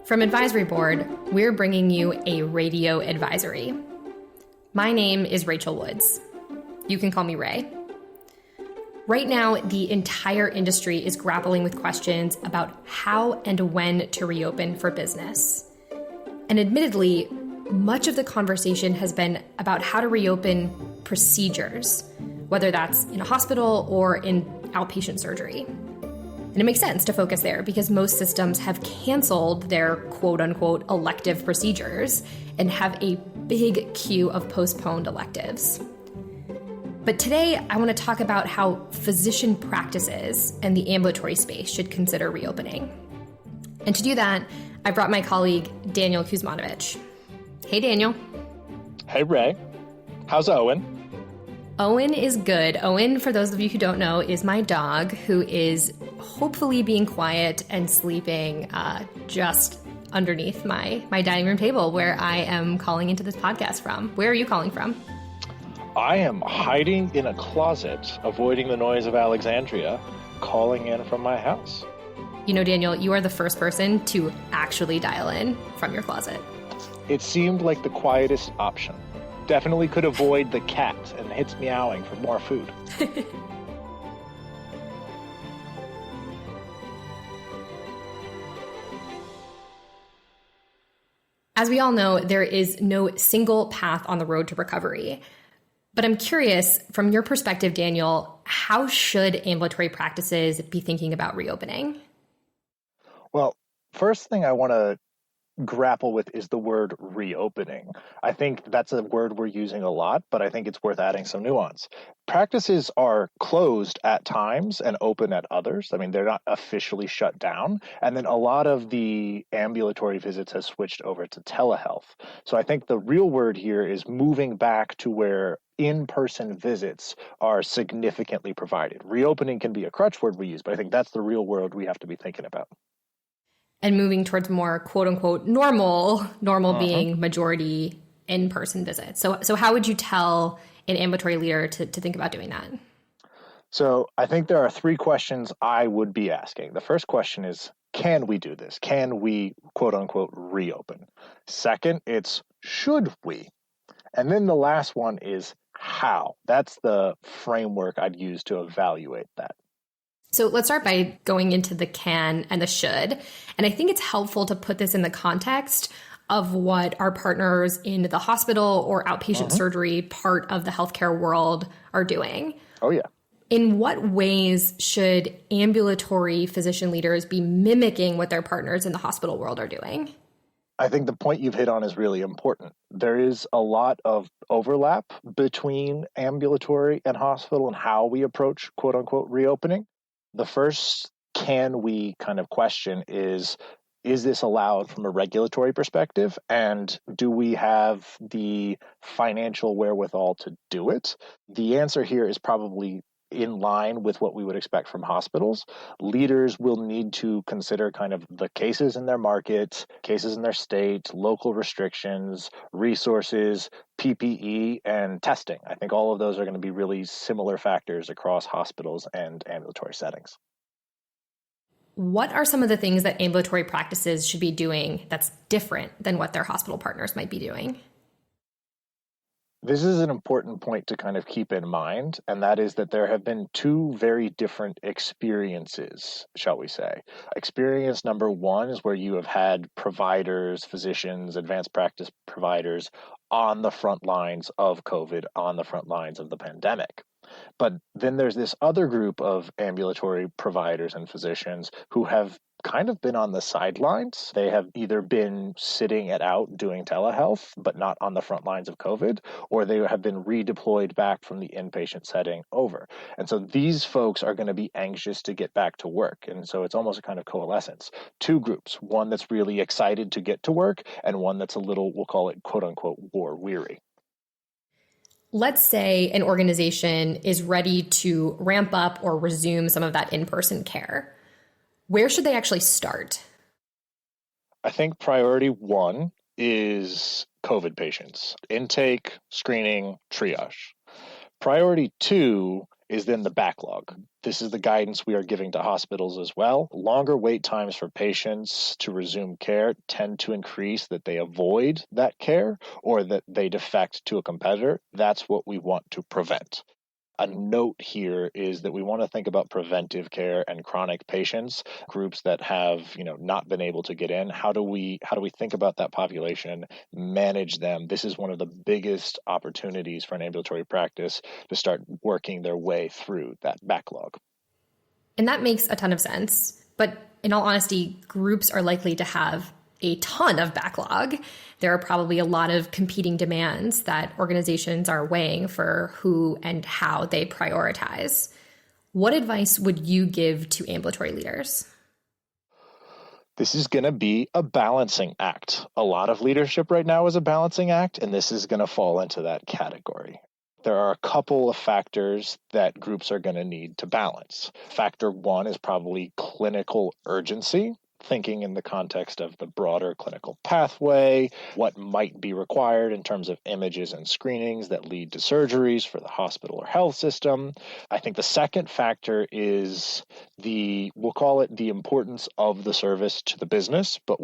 From Advisory Board, we're bringing you a radio advisory. My name is Rachel Woods. You can call me Ray. Right now, the entire industry is grappling with questions about how and when to reopen for business. And admittedly, much of the conversation has been about how to reopen procedures, whether that's in a hospital or in outpatient surgery. And it makes sense to focus there because most systems have canceled their quote-unquote elective procedures and have a big queue of postponed electives. But today, I want to talk about how physician practices and the ambulatory space should consider reopening. And to do that, I brought my colleague, Daniel Kuzmanovich. Hey, Daniel. Hey, Ray. How's Owen? Owen is good. Owen, for those of you who don't know, is my dog who is hopefully being quiet and sleeping just underneath my dining room table where I am calling into this podcast from. Where are you calling from? I am hiding in a closet, avoiding the noise of Alexandria, calling in from my house. You know, Daniel, you are the first person to actually dial in from your closet. It seemed like the quietest option. Definitely could avoid the cat and its meowing for more food. As we all know, there is no single path on the road to recovery. But I'm curious, from your perspective, Daniel, how should ambulatory practices be thinking about reopening? Well, first thing I want to grapple with is the word reopening. I think that's a word we're using a lot, but I think it's worth adding some nuance. Practices are closed at times and open at others. I mean, they're not officially shut down. And then a lot of the ambulatory visits have switched over to telehealth. So I think the real word here is moving back to where in-person visits are significantly provided. Reopening can be a crutch word we use, but I think that's the real world we have to be thinking about. And moving towards more quote unquote normal being majority in-person visits. So how would you tell an ambulatory leader to think about doing that? So I think there are three questions I would be asking. The first question is, can we do this? Can we quote unquote reopen? Second, it's should we? And then the last one is how? That's the framework I'd use to evaluate that. So let's start by going into the can and the should. And I think it's helpful to put this in the context of what our partners in the hospital or outpatient surgery part of the healthcare world are doing. Oh, yeah. In what ways should ambulatory physician leaders be mimicking what their partners in the hospital world are doing? I think the point you've hit on is really important. There is a lot of overlap between ambulatory and hospital and how we approach quote unquote reopening. The first can we kind of question is this allowed from a regulatory perspective? And do we have the financial wherewithal to do it? The answer here is probably in line with what we would expect from hospitals. Leaders will need to consider kind of the cases in their market, cases in their state, local restrictions, resources, PPE, and testing. I think all of those are going to be really similar factors across hospitals and ambulatory settings. What are some of the things that ambulatory practices should be doing that's different than what their hospital partners might be doing? This is an important point to kind of keep in mind, and that is that there have been two very different experiences, shall we say. Experience number one is where you have had providers, physicians, advanced practice providers on the front lines of COVID, on the front lines of the pandemic. But then there's this other group of ambulatory providers and physicians who have kind of been on the sidelines. They have either been sitting it out doing telehealth, but not on the front lines of COVID, or they have been redeployed back from the inpatient setting over. And so these folks are going to be anxious to get back to work. And so it's almost a kind of coalescence. Two groups, one that's really excited to get to work and one that's a little, we'll call it quote unquote, war weary. Let's say an organization is ready to ramp up or resume some of that in-person care. Where should they actually start? I think priority one is COVID patients, intake, screening, triage. Priority two is then the backlog. This is the guidance we are giving to hospitals as well. Longer wait times for patients to resume care tend to increase that they avoid that care or that they defect to a competitor. That's what we want to prevent. A note here is that we want to think about preventive care and chronic patients, groups that have, not been able to get in. How do we think about that population, manage them? This is one of the biggest opportunities for an ambulatory practice to start working their way through that backlog. And that makes a ton of sense. But in all honesty, groups are likely to have a ton of backlog. There are probably a lot of competing demands that organizations are weighing for who and how they prioritize. What advice would you give to ambulatory leaders? This is going to be a balancing act. A lot of leadership right now is a balancing act, and this is going to fall into that category. There are a couple of factors that groups are going to need to balance. Factor one is probably clinical urgency. Thinking in the context of the broader clinical pathway, what might be required in terms of images and screenings that lead to surgeries for the hospital or health system. I think the second factor is we'll call it the importance of the service to the business, but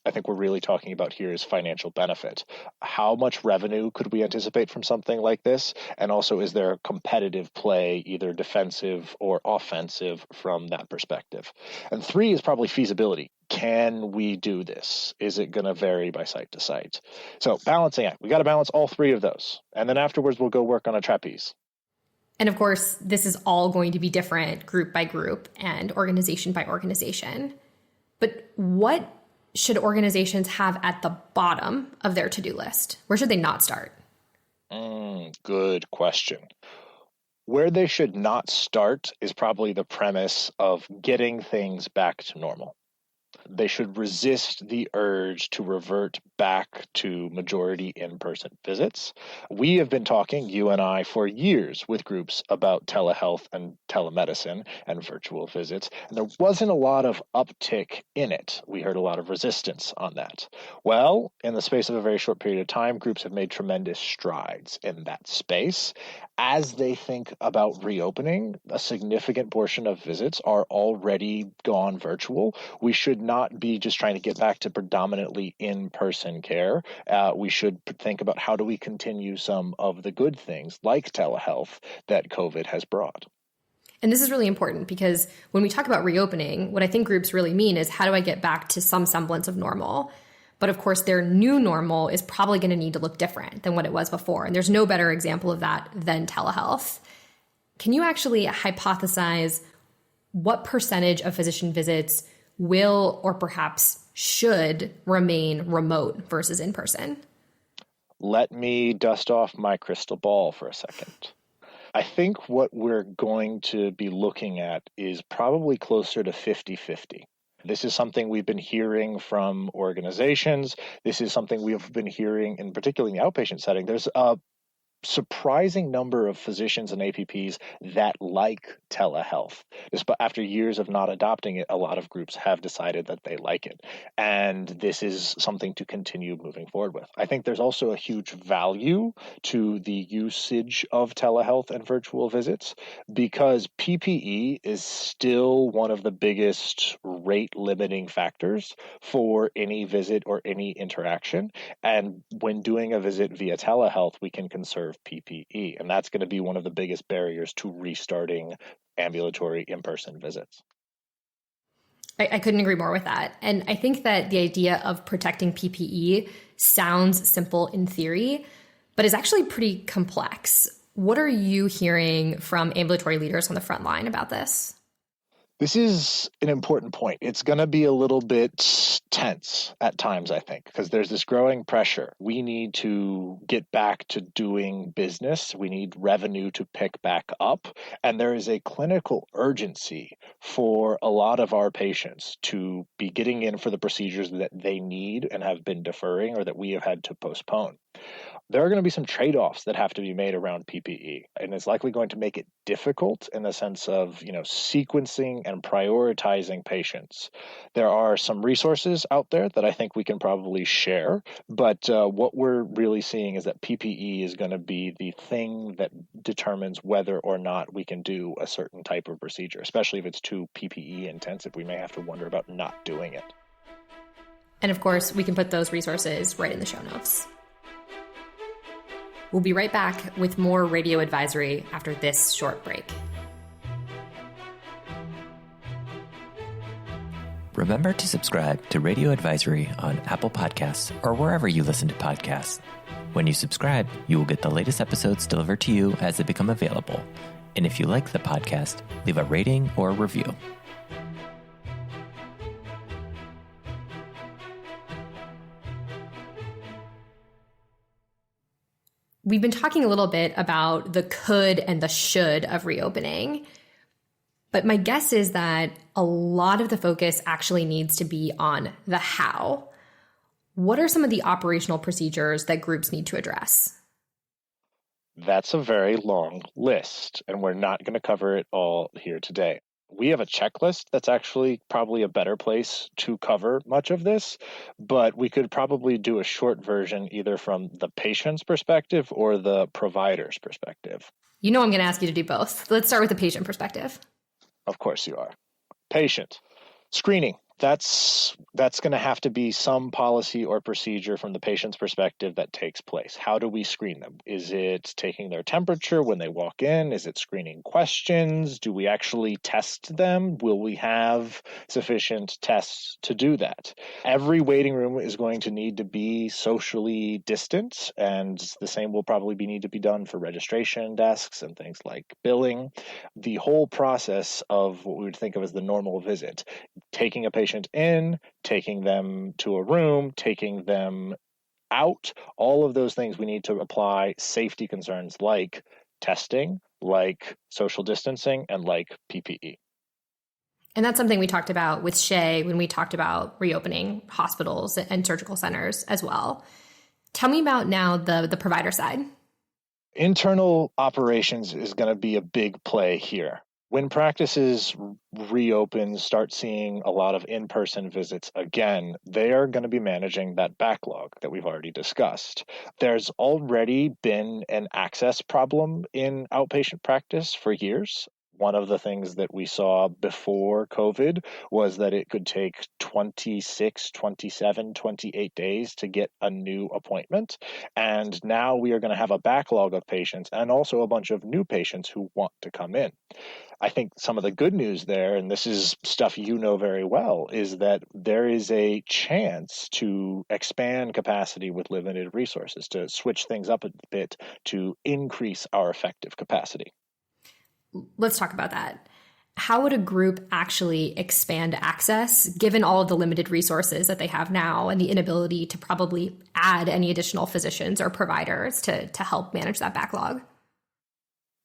I think we're really talking about here is financial benefit. How much revenue could we anticipate from something like this? And also, is there a competitive play, either defensive or offensive from that perspective? And three is probably feasibility. Can we do this? Is it going to vary by site to site? So balancing act. We got to balance all three of those. And then afterwards, we'll go work on a trapeze. And of course, this is all going to be different group by group and organization by organization. But what should organizations have at the bottom of their to-do list? Where should they not start? Good question. Where they should not start is probably the premise of getting things back to normal. They should resist the urge to revert back to majority in-person visits. We have been talking, you and I, for years with groups about telehealth and telemedicine and virtual visits, and there wasn't a lot of uptick in it. We heard a lot of resistance on that. Well, in the space of a very short period of time, groups have made tremendous strides in that space. As they think about reopening, a significant portion of visits are already gone virtual. We should not be just trying to get back to predominantly in-person care. We should think about how do we continue some of the good things like telehealth that COVID has brought. And this is really important because when we talk about reopening, what I think groups really mean is how do I get back to some semblance of normal? But of course, their new normal is probably going to need to look different than what it was before. And there's no better example of that than telehealth. Can you actually hypothesize what percentage of physician visits will or perhaps should remain remote versus in person? Let me dust off my crystal ball for a second. I think what we're going to be looking at is probably closer to 50-50. This is something we've been hearing from organizations. This is something we've been hearing in particularly in the outpatient setting. There's a surprising number of physicians and APPs that like telehealth. But after years of not adopting it, a lot of groups have decided that they like it. And this is something to continue moving forward with. I think there's also a huge value to the usage of telehealth and virtual visits because PPE is still one of the biggest rate limiting factors for any visit or any interaction. And when doing a visit via telehealth, we can conserve PPE, and that's going to be one of the biggest barriers to restarting ambulatory in-person visits. I couldn't agree more with that. And I think that the idea of protecting PPE sounds simple in theory, but is actually pretty complex. What are you hearing from ambulatory leaders on the front line about this? This is an important point. It's going to be a little bit tense at times, I think, because there's this growing pressure. We need to get back to doing business. We need revenue to pick back up. And there is a clinical urgency for a lot of our patients to be getting in for the procedures that they need and have been deferring or that we have had to postpone. there are going to be some trade-offs that have to be made around PPE, and it's likely going to make it difficult in the sense of, sequencing and prioritizing patients. There are some resources out there that I think we can probably share, but what we're really seeing is that PPE is going to be the thing that determines whether or not we can do a certain type of procedure, especially if it's too PPE intensive. We may have to wonder about not doing it. And of course, we can put those resources right in the show notes. We'll be right back with more Radio Advisory after this short break. Remember to subscribe to Radio Advisory on Apple Podcasts or wherever you listen to podcasts. When you subscribe, you will get the latest episodes delivered to you as they become available. And if you like the podcast, leave a rating or a review. We've been talking a little bit about the could and the should of reopening, but my guess is that a lot of the focus actually needs to be on the how. What are some of the operational procedures that groups need to address? That's a very long list, and we're not going to cover it all here today. We have a checklist that's actually probably a better place to cover much of this, but we could probably do a short version either from the patient's perspective or the provider's perspective. I'm going to ask you to do both. Let's start with the patient perspective. Of course you are. Patient. Screening. That's going to have to be some policy or procedure from the patient's perspective that takes place. How do we screen them? Is it taking their temperature when they walk in? Is it screening questions? Do we actually test them? Will we have sufficient tests to do that? Every waiting room is going to need to be socially distant, and the same will probably need to be done for registration desks and things like billing. The whole process of what we would think of as the normal visit, taking a patient in, taking them to a room, taking them out, all of those things we need to apply safety concerns like testing, like social distancing, and like PPE. And that's something we talked about with Shay when we talked about reopening hospitals and surgical centers as well. Tell me about now the provider side. Internal operations is going to be a big play here. When practices reopen, start seeing a lot of in-person visits again, they are going to be managing that backlog that we've already discussed. There's already been an access problem in outpatient practice for years. One of the things that we saw before COVID was that it could take 26, 27, 28 days to get a new appointment. And now we are going to have a backlog of patients and also a bunch of new patients who want to come in. I think some of the good news there, and this is stuff you know very well, is that there is a chance to expand capacity with limited resources, to switch things up a bit to increase our effective capacity. Let's talk about that. How would a group actually expand access given all of the limited resources that they have now and the inability to probably add any additional physicians or providers to help manage that backlog?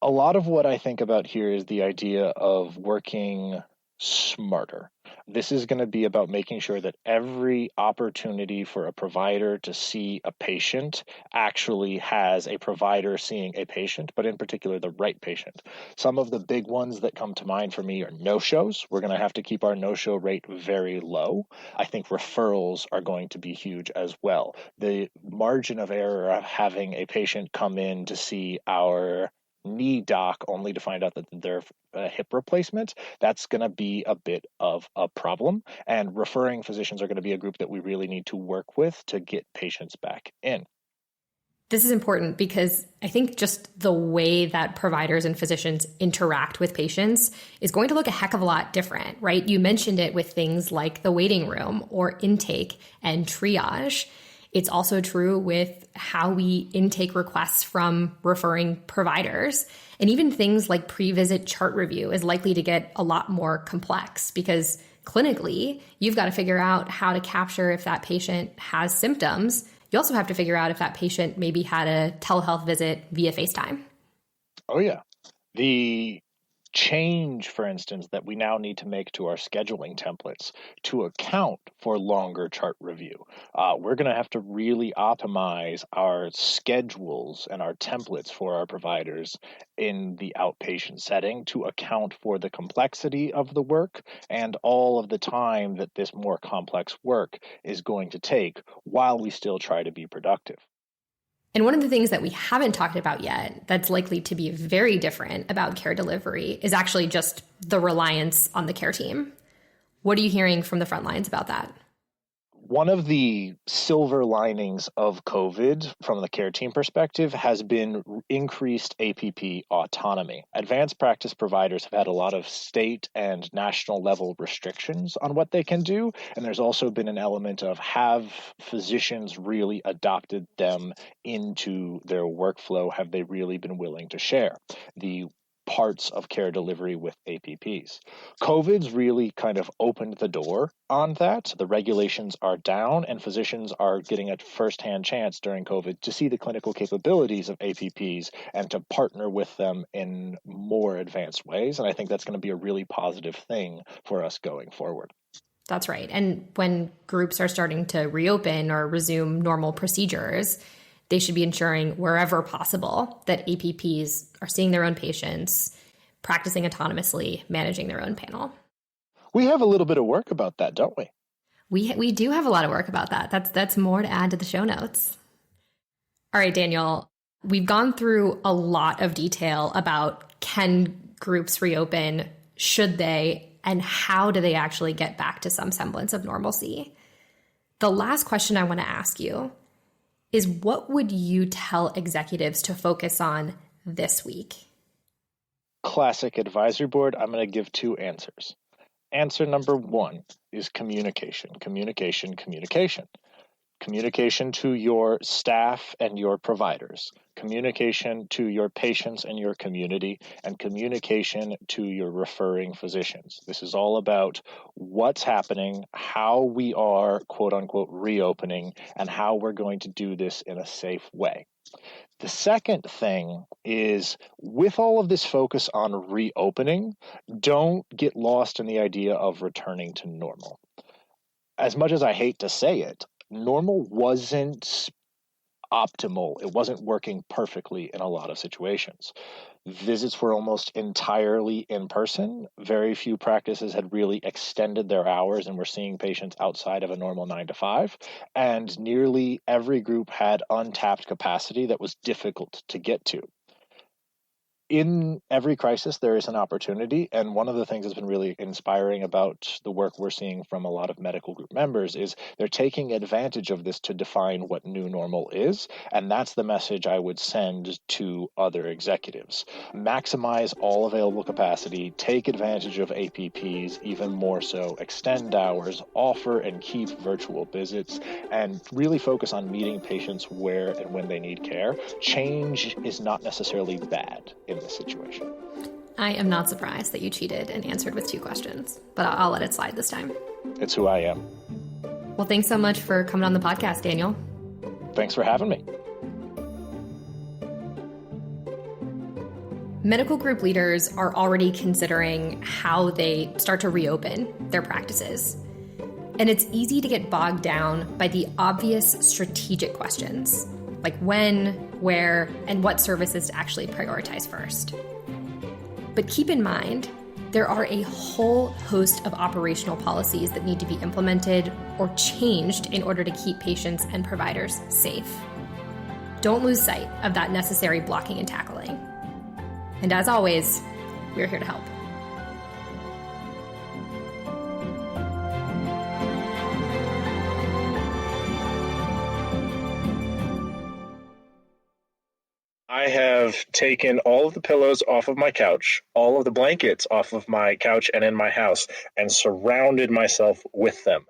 A lot of what I think about here is the idea of working smarter. This is going to be about making sure that every opportunity for a provider to see a patient actually has a provider seeing a patient, but in particular, the right patient. Some of the big ones that come to mind for me are no-shows. We're going to have to keep our no-show rate very low. I think referrals are going to be huge as well. The margin of error of having a patient come in to see our knee doc only to find out that they're a hip replacement, that's going to be a bit of a problem. And referring physicians are going to be a group that we really need to work with to get patients back in. This is important because I think just the way that providers and physicians interact with patients is going to look a heck of a lot different, right? You mentioned it with things like the waiting room or intake and triage. It's also true with how we intake requests from referring providers. And even things like pre-visit chart review is likely to get a lot more complex because clinically, you've got to figure out how to capture if that patient has symptoms. You also have to figure out if that patient maybe had a telehealth visit via FaceTime. Oh, yeah. The change, for instance, that we now need to make to our scheduling templates to account for longer chart review. We're going to have to really optimize our schedules and our templates for our providers in the outpatient setting to account for the complexity of the work and all of the time that this more complex work is going to take while we still try to be productive. And one of the things that we haven't talked about yet that's likely to be very different about care delivery is actually just the reliance on the care team. What are you hearing from the front lines about that? One of the silver linings of COVID from the care team perspective has been increased APP autonomy. Advanced practice providers have had a lot of state and national level restrictions on what they can do. And there's also been an element of have physicians really adopted them into their workflow? Have they really been willing to share the parts of care delivery with APPs? COVID's really kind of opened the door on that. The regulations are down and physicians are getting a firsthand chance during COVID to see the clinical capabilities of APPs and to partner with them in more advanced ways. And I think that's going to be a really positive thing for us going forward. That's right. And when groups are starting to reopen or resume normal procedures, they should be ensuring wherever possible that APPs are seeing their own patients, practicing autonomously, managing their own panel. We have a little bit of work about that, don't we? We do have a lot of work about that. That's more to add to the show notes. All right, Daniel, we've gone through a lot of detail about can groups reopen, should they, and how do they actually get back to some semblance of normalcy? The last question I want to ask you is, what would you tell executives to focus on this week? Classic advisory board. I'm going to give two answers. Answer number one is communication, communication, communication. Communication to your staff and your providers, communication to your patients and your community, and communication to your referring physicians. This is all about what's happening, how we are, quote unquote, reopening, and how we're going to do this in a safe way. The second thing is, with all of this focus on reopening, don't get lost in the idea of returning to normal. As much as I hate to say it, normal wasn't optimal. It wasn't working perfectly in a lot of situations. Visits were almost entirely in person. Very few practices had really extended their hours and were seeing patients outside of a normal 9 to 5. And nearly every group had untapped capacity that was difficult to get to. In every crisis, there is an opportunity. And one of the things that's been really inspiring about the work we're seeing from a lot of medical group members is they're taking advantage of this to define what new normal is. And that's the message I would send to other executives. Maximize all available capacity, take advantage of APPs, even more so, extend hours, offer and keep virtual visits, and really focus on meeting patients where and when they need care. Change is not necessarily bad in this situation. I am not surprised that you cheated and answered with 2 questions, but I'll let it slide this time. It's who I am. Well, thanks so much for coming on the podcast, Daniel. Thanks for having me. Medical group leaders are already considering how they start to reopen their practices. And it's easy to get bogged down by the obvious strategic questions, like when, where, and what services to actually prioritize first. But keep in mind, there are a whole host of operational policies that need to be implemented or changed in order to keep patients and providers safe. Don't lose sight of that necessary blocking and tackling. And as always, we're here to help. I have taken all of the pillows off of my couch, all of the blankets off of my couch and in my house, and surrounded myself with them.